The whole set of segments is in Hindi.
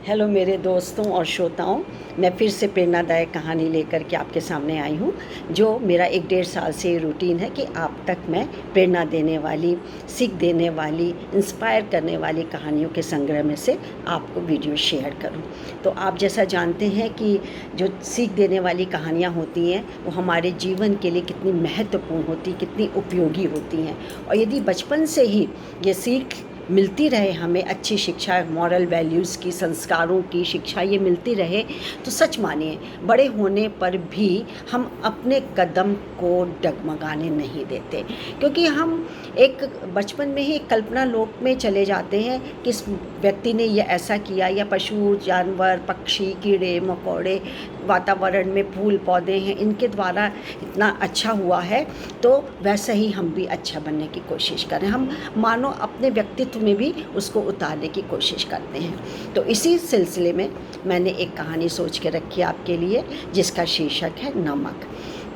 हेलो मेरे दोस्तों और श्रोताओं, मैं फिर से प्रेरणादायक कहानी लेकर के आपके सामने आई हूँ। जो मेरा 1-1.5 साल से ये रूटीन है कि आप तक मैं प्रेरणा देने वाली, सीख देने वाली, इंस्पायर करने वाली कहानियों के संग्रह में से आपको वीडियो शेयर करूँ। तो आप जैसा जानते हैं कि जो सीख देने वाली कहानियाँ होती हैं वो हमारे जीवन के लिए कितनी महत्वपूर्ण होती, कितनी उपयोगी होती हैं। और यदि बचपन से ही ये सीख मिलती रहे, हमें अच्छी शिक्षा, मॉरल वैल्यूज़ की, संस्कारों की शिक्षा ये मिलती रहे, तो सच मानिए बड़े होने पर भी हम अपने कदम को डगमगाने नहीं देते, क्योंकि हम एक बचपन में ही एक कल्पना लोक में चले जाते हैं कि इस व्यक्ति ने ये ऐसा किया, या पशु जानवर, पक्षी, कीड़े मकोड़े, वातावरण में फूल पौधे हैं, इनके द्वारा इतना अच्छा हुआ है, तो वैसे ही हम भी अच्छा बनने की कोशिश करें। हम मानो अपने व्यक्तित्व में भी उसको उतारने की कोशिश करते हैं। तो इसी सिलसिले में मैंने एक कहानी सोच के रखी आपके लिए, जिसका शीर्षक है नमक।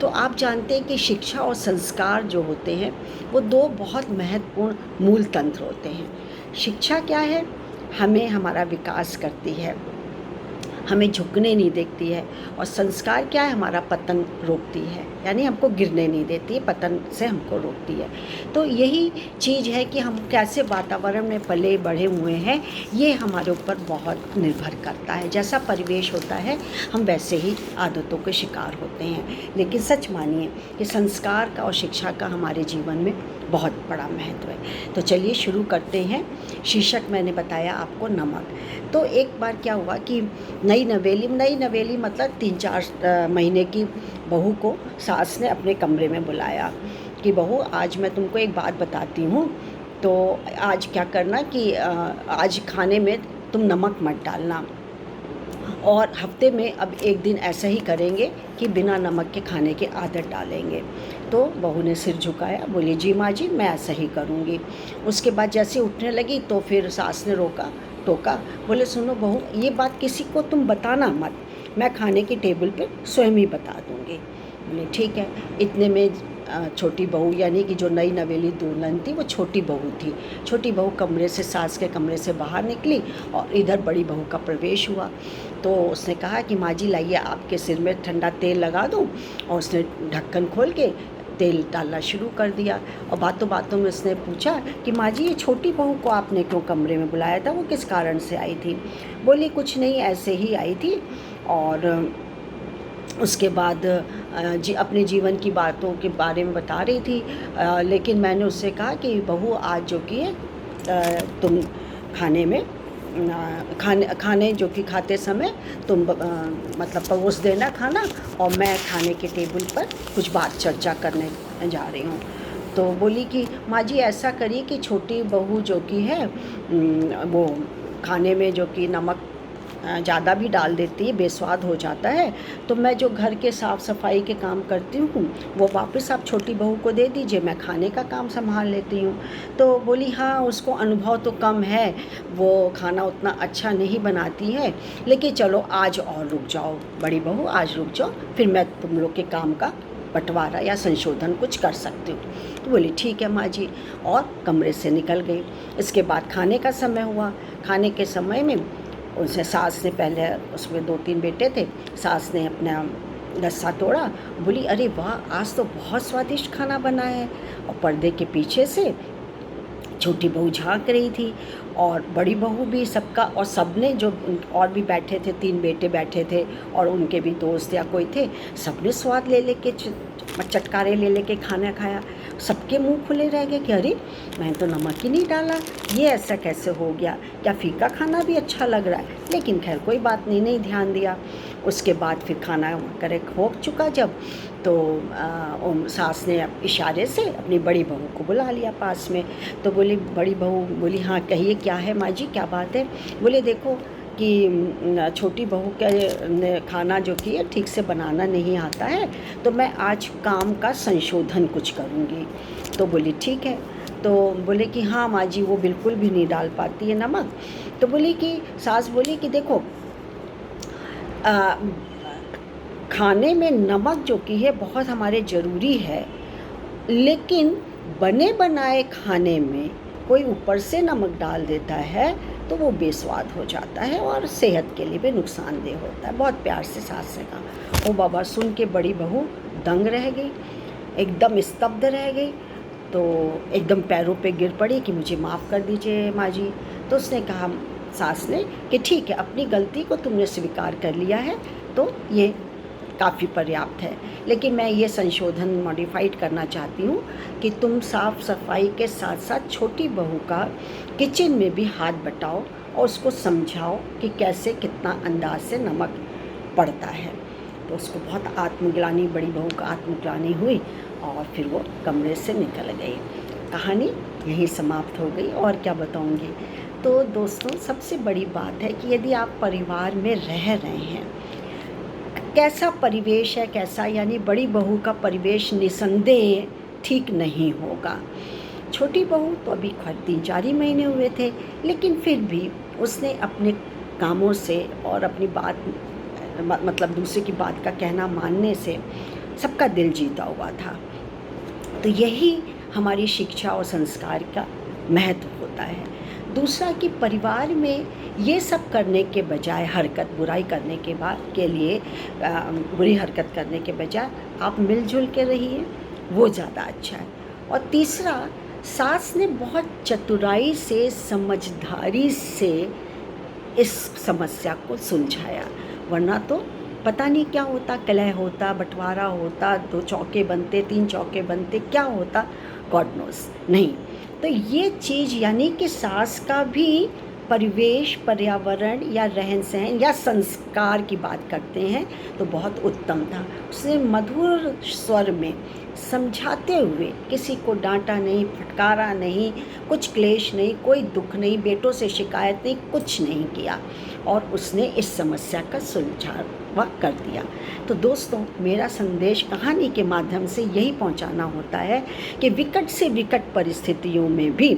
तो आप जानते हैं कि शिक्षा और संस्कार जो होते हैं वो दो बहुत महत्वपूर्ण मूल तंत्र होते हैं। शिक्षा क्या है? हमें हमारा विकास करती है, हमें झुकने नहीं देती है। और संस्कार क्या है? हमारा पतन रोकती है, यानी हमको गिरने नहीं देती है, पतन से हमको रोकती है। तो यही चीज़ है कि हम कैसे वातावरण में पले बढ़े हुए हैं, ये हमारे ऊपर बहुत निर्भर करता है। जैसा परिवेश होता है हम वैसे ही आदतों के शिकार होते हैं। लेकिन सच मानिए कि संस्कार का और शिक्षा का हमारे जीवन में बहुत बड़ा महत्व है। तो चलिए शुरू करते हैं। शीर्षक मैंने बताया आपको, नमक। तो एक बार क्या हुआ कि नई नवेली मतलब 3-4 महीने की बहू को सास ने अपने कमरे में बुलाया कि बहू, आज मैं तुमको एक बात बताती हूँ, तो आज क्या करना कि आज खाने में तुम नमक मत डालना, और हफ्ते में अब एक दिन ऐसा ही करेंगे कि बिना नमक के खाने की आदत डालेंगे। तो बहू ने सिर झुकाया, बोली जी माँ जी, मैं ऐसा ही करूँगी। उसके बाद जैसे उठने लगी तो फिर सास ने टोका, बोले सुनो बहू, ये बात किसी को तुम बताना मत, मैं खाने की टेबल पे स्वयं ही बता दूँगी। बोले ठीक है। इतने में छोटी बहू, यानी कि जो नई नवेली दुल्हन थी, वो छोटी बहू थी। छोटी बहू कमरे से, सास के कमरे से बाहर निकली और इधर बड़ी बहू का प्रवेश हुआ। तो उसने कहा कि माँ जी लाइए, आपके सिर में ठंडा तेल लगा दूँ। और उसने ढक्कन खोल के तेल डालना शुरू कर दिया। और बातों बातों में उसने पूछा कि माँ जी, ये छोटी बहू को आपने क्यों कमरे में बुलाया था, वो किस कारण से आई थी? बोली कुछ नहीं, ऐसे ही आई थी। और उसके बाद अपने जीवन की बातों के बारे में बता रही थी। लेकिन मैंने उससे कहा कि बहू, आज जो कि है तुम खाने में खाने जो कि खाते समय तुम मतलब परोस देना खाना, और मैं खाने के टेबल पर कुछ बात चर्चा करने जा रही हूँ। तो बोली कि माँ जी, ऐसा करिए कि छोटी बहू जो कि है वो खाने में जो कि नमक ज़्यादा भी डाल देती है, बेस्वाद हो जाता है, तो मैं जो घर के साफ़ सफाई के काम करती हूँ वो वापस आप छोटी बहू को दे दीजिए, मैं खाने का काम संभाल लेती हूँ। तो बोली हाँ, उसको अनुभव तो कम है, वो खाना उतना अच्छा नहीं बनाती है, लेकिन चलो आज और रुक जाओ बड़ी बहू, आज रुक जाओ, फिर मैं तुम लोग के काम का बंटवारा या संशोधन कुछ कर सकती हूँ। तो बोली ठीक है माँ जी, और कमरे से निकल गई। इसके बाद खाने का समय हुआ। खाने के समय में उनसे सास ने, पहले उसमें 2-3 बेटे थे, सास ने अपना लस्सा तोड़ा, बोली अरे वाह, आज तो बहुत स्वादिष्ट खाना बना है। और पर्दे के पीछे से छोटी बहू झांक रही थी, और बड़ी बहू भी, सबका, और सबने जो और भी बैठे थे, 3 बेटे बैठे थे और उनके भी दोस्त या कोई थे, सबने स्वाद ले लेके चटकारे ले लेके खाना खाया। सबके मुंह खुले रह गए कि अरे, मैंने तो नमक ही नहीं डाला, ये ऐसा कैसे हो गया, क्या फीका खाना भी अच्छा लग रहा है? लेकिन खैर कोई बात नहीं ध्यान दिया। उसके बाद फिर खाना करेक्ट हो चुका जब, तो सास ने इशारे से अपनी बड़ी बहू को बुला लिया पास में। तो बोली बड़ी बहू, बोली हाँ कहिए क्या है माँ जी, क्या बात है? बोले देखो कि छोटी बहू के खाना जो कि है ठीक से बनाना नहीं आता है, तो मैं आज काम का संशोधन कुछ करूँगी। तो बोली ठीक है। तो बोले कि हाँ माँ जी, वो बिल्कुल भी नहीं डाल पाती है नमक। तो बोली कि सास बोली कि देखो, खाने में नमक जो कि है बहुत हमारे ज़रूरी है, लेकिन बने बनाए खाने में कोई ऊपर से नमक डाल देता है तो वो बेस्वाद हो जाता है और सेहत के लिए भी नुकसानदेह होता है। बहुत प्यार से सास ने कहा। वो बाबा सुन के बड़ी बहू दंग रह गई, एकदम स्तब्ध रह गई, तो एकदम पैरों पे गिर पड़ी कि मुझे माफ़ कर दीजिए माँ जी। तो उसने कहा, सास ने, कि ठीक है, अपनी गलती को तुमने स्वीकार कर लिया है तो ये काफ़ी पर्याप्त है, लेकिन मैं ये संशोधन मॉडिफाइड करना चाहती हूँ कि तुम साफ़ सफाई के साथ साथ छोटी बहू का किचन में भी हाथ बटाओ और उसको समझाओ कि कैसे कितना अंदाज से नमक पड़ता है। तो उसको बहुत आत्मग्लानि, बड़ी बहू का आत्मग्लानि हुई और फिर वो कमरे से निकल गई। कहानी यहीं समाप्त हो गई। और क्या बताऊँगी। तो दोस्तों, सबसे बड़ी बात है कि यदि आप परिवार में रह रहे हैं, कैसा परिवेश है, कैसा, यानी बड़ी बहू का परिवेश निसंदेह ठीक नहीं होगा। छोटी बहू तो अभी 3-4 ही महीने हुए थे, लेकिन फिर भी उसने अपने कामों से और अपनी बात मतलब दूसरे की बात का कहना मानने से सबका दिल जीता हुआ था। तो यही हमारी शिक्षा और संस्कार का महत्व होता है। दूसरा कि परिवार में ये सब करने के बजाय, बुराई करने के बाद के लिए बुरी हरकत करने के बजाय आप मिलजुल के रहिए, वो ज़्यादा अच्छा है। और तीसरा, सास ने बहुत चतुराई से, समझदारी से इस समस्या को सुलझाया, वरना तो पता नहीं क्या होता, कलह होता, बंटवारा होता, 2 चौके बनते, 3 चौके बनते, क्या होता, गॉड नोस नहीं। तो ये चीज़, यानी कि सास का भी परिवेश, पर्यावरण या रहन सहन या संस्कार की बात करते हैं तो बहुत उत्तम था। उसने मधुर स्वर में समझाते हुए, किसी को डांटा नहीं, फटकारा नहीं, कुछ क्लेश नहीं, कोई दुख नहीं, बेटों से शिकायत नहीं, कुछ नहीं किया और उसने इस समस्या का सुलझावा कर दिया। तो दोस्तों, मेरा संदेश कहानी के माध्यम से यही पहुंचाना होता है कि विकट से विकट परिस्थितियों में भी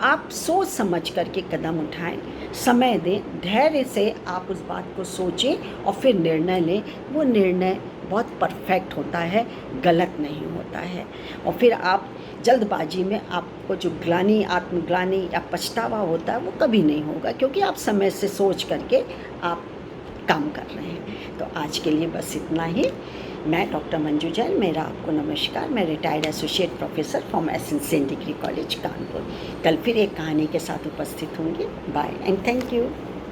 आप सोच समझ करके कदम उठाएं, समय दें, धैर्य से आप उस बात को सोचें और फिर निर्णय लें। वो निर्णय बहुत परफेक्ट होता है, गलत नहीं होता है। और फिर आप जल्दबाजी में आपको जो ग्लानि, आत्मग्लानि या पछतावा होता है वो कभी नहीं होगा, क्योंकि आप समय से सोच करके आप काम कर रहे हैं। तो आज के लिए बस इतना ही। मैं डॉक्टर मंजू जैन, मेरा आपको नमस्कार। मैं retired associate professor from saint degree college Kanpur. कल फिर एक कहानी के साथ उपस्थित होंगी। Bye and thank you.